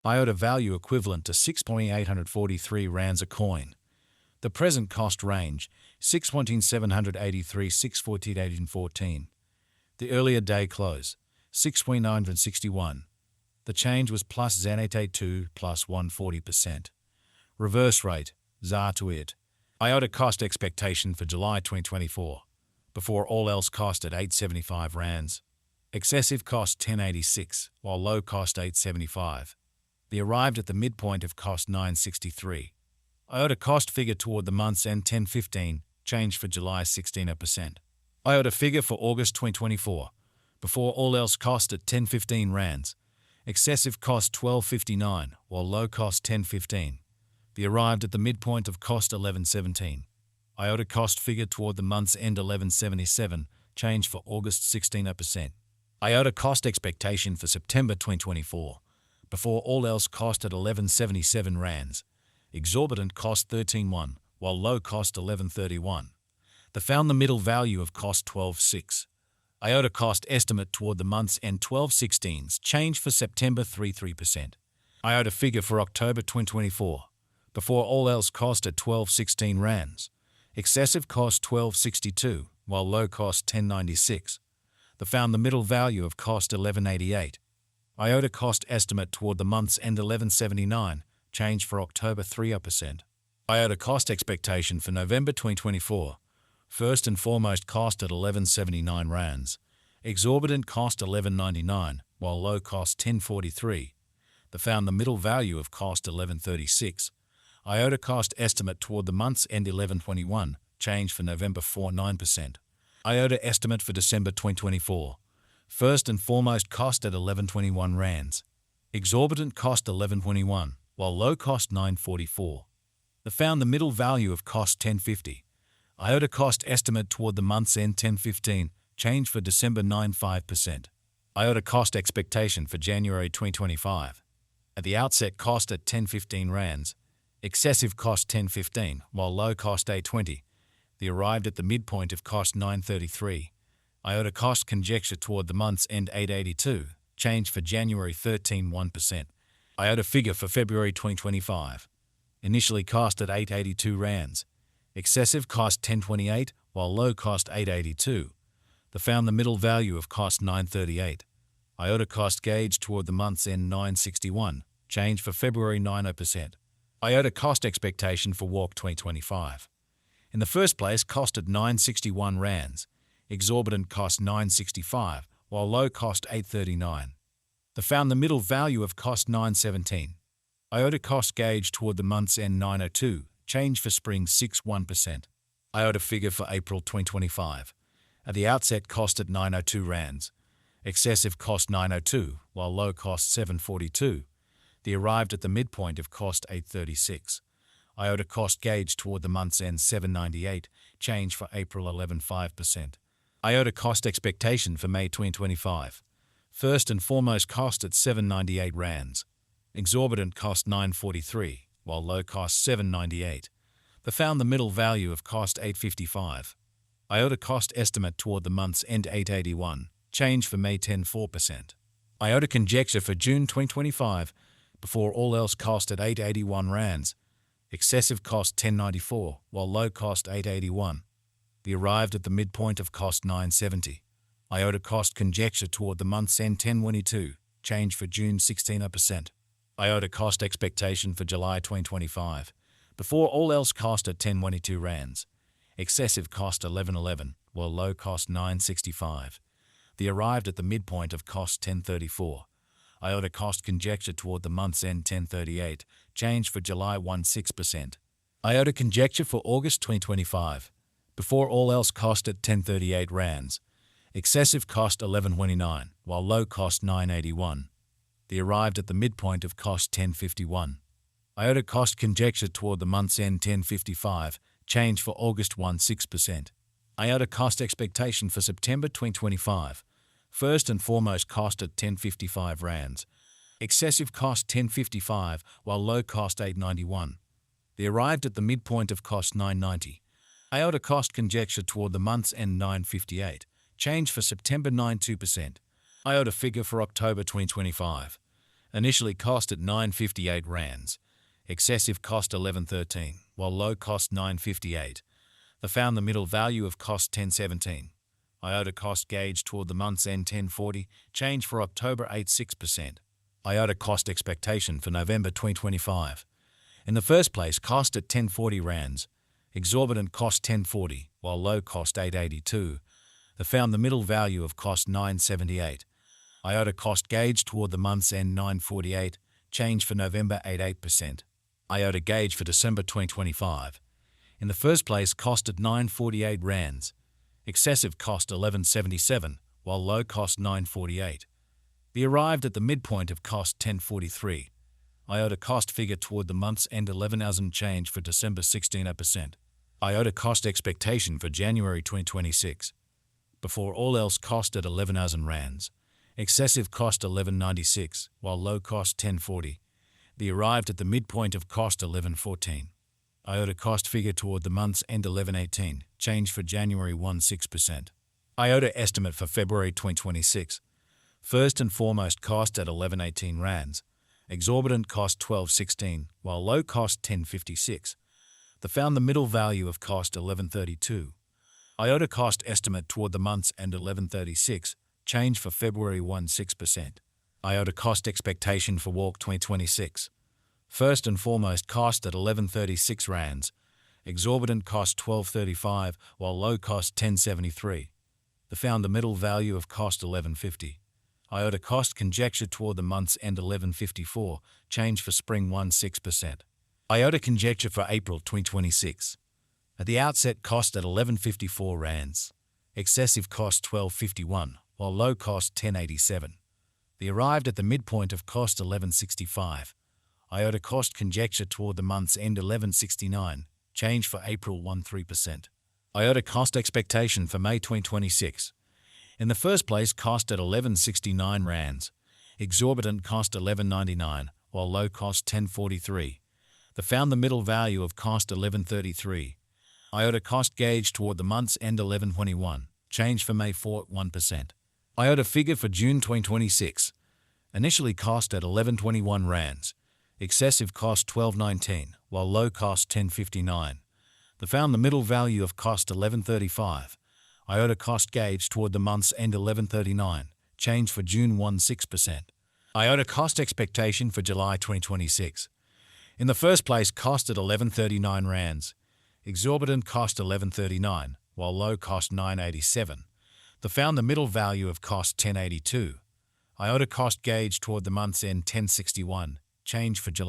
Iota value equivalent to 6.843 rands a coin. The present cost range 6.783 6.14. The earlier day close 6.961. The change was plus ZN82 plus 140%. Reverse rate ZAR to IT. Iota cost expectation for July 2024. Before all else cost at 875 rands. Excessive cost 1086, while low cost 875. The arrived at the midpoint of cost 963. Iota cost figure toward the month's end 1015, change for July 16%. Iota figure for August 2024. Before all else cost at 1015 rands. Excessive cost 1259, while low cost 1015. The arrived at the midpoint of cost 1117. Iota cost figure toward the month's end 1177, change for August 16%. Iota cost expectation for September 2024. Before all else cost at 1177 rands. Exorbitant cost 13.1, while low cost 1131. The found the middle value of cost 12.6. Iota cost estimate toward the month's end 12.16's, change for September 3.3%. Iota figure for October 2024. Before all else cost at 12.16 rands. Excessive cost 12.62, while low cost 10.96. The found the middle value of cost 11.88. Iota cost estimate toward the month's end 11.79, change for October 3%. Iota cost expectation for November 2024. First and foremost cost at 11.79 rands. Exorbitant cost 11.99, while low cost 10.43. The found the middle value of cost 11.36. Iota cost estimate toward the month's end 11.21, change for November 4.9%. Iota estimate for December 2024. First and foremost cost at 11.21 rands. Exorbitant cost 11.21, while low cost 9.44. The found the middle value of cost 10.50. Iota cost estimate toward the month's end 10.15, change for December 9.5%. Iota cost expectation for January 2025. At the outset cost at 10.15 rands. Excessive cost 10.15, while low cost 8.20. The arrived at the midpoint of cost 9.33. Iota cost conjecture toward the month's end 8.82, change for January 13.1%. Iota figure for February 2025. Initially cost at 8.82 rands. Excessive cost 10.28, while low cost 8.82. The found the middle value of cost 9.38. Iota cost gauge toward the month's end 9.61, change for February 9%. Iota cost expectation for WARC 2025. In the first place, cost at 9.61 rands. Exorbitant cost 9.65, while low cost 8.39. The found the middle value of cost 9.17. Iota cost gauge toward the month's end 9.02, change for spring 6.1%. Iota figure for April 2025. At the outset cost at 9.02 rands. Excessive cost 9.02, while low cost 7.42. The arrived at the midpoint of cost 8.36. Iota cost gauge toward the month's end 7.98, change for April 11.5%. Iota cost expectation for May 2025. First and foremost cost at 7.98 rands. Exorbitant cost 9.43, while low cost 7.98. The found the middle value of cost 8.55. Iota cost estimate toward the month's end 8.81, change for May 10.4%. Iota conjecture for June 2025. Before all else cost at 8.81 rands. Excessive cost 10.94, while low cost 8.81. The arrived at the midpoint of cost 9.70. Iota cost conjecture toward the month's end 10.22, change for June 16%. Iota cost expectation for July 2025. Before all else cost at 10.22 rands. Excessive cost 11.11, while low cost 9.65. The arrived at the midpoint of cost 10.34. Iota cost conjecture toward the month's end 10.38, change for July 16%. Iota conjecture for August 2025. Before all else cost at 10.38 rands. Excessive cost 11.29, while low cost 9.81. The arrived at the midpoint of cost 10.51. Iota cost conjecture toward the month's end 10.55, change for August 16%. Iota cost expectation for September 2025. First and foremost cost at 10.55 rands. Excessive cost 10.55, while low cost 8.91. They arrived at the midpoint of cost 9.90. Iota cost conjecture toward the month's end 9.58. Change for September 9.2%. Iota figure for October 2025. Initially cost at 958 rands. Excessive cost 1113, while low cost 958. They found the middle value of cost 1017. Iota cost gauge toward the month's end 1040, change for October 86%. Iota cost expectation for November 2025. In the first place, cost at 1040 rands. Exorbitant cost 1040, while low cost 882. They found the middle value of cost 978. Iota cost gauge toward the month's end 948, change for November 88%. Iota gauge for December 2025. In the first place, cost at 948 rands. Excessive cost 1177, while low cost 948. They arrived at the midpoint of cost 1043. Iota cost figure toward the month's end 11,000 change for December 16%. Iota cost expectation for January 2026. Before all else, cost at 11,000 rands. Excessive cost 1196, while low cost 1040. They arrived at the midpoint of cost 1114. Iota cost figure toward the month's end 1118, change for January 16%. Iota estimate for February 2026. First and foremost, cost at 1118 rands. Exorbitant cost 1216, while low cost 1056. They found the middle value of cost 1132. Iota cost estimate toward the month's end 1136, change for February 16%. Iota cost expectation for Walk 2026. First and foremost, cost at 1136 rands. Exorbitant cost 1235, while low cost 1073. They found the middle value of cost 1150. Iota cost conjecture toward the month's end 1154, change for spring 16%. Iota conjecture for April 2026. At the outset, cost at 1154 rands. Excessive cost 1251, while low cost 1087. They arrived at the midpoint of cost 1165. Iota cost conjecture toward the month's end 1169, change for April 13%. Iota cost expectation for May 2026. In the first place, cost at 1169 rands. Exorbitant cost 1199, while low cost 1043. They found the middle value of cost 1133. Iota cost gauge toward the month's end 1121, change for May 1%. Iota figure for June 2026. Initially cost at 1121 rands. Excessive cost 1219, while low cost 1059. They found the middle value of cost 1135. Iota cost gauge toward the month's end 1139, change for June 16%. Iota cost expectation for July 2026. In the first place, cost at 1139 rands. Exorbitant cost 1139, while low cost 987. They found the middle value of cost 1082. Iota cost gauge toward the month's end 1061, change for July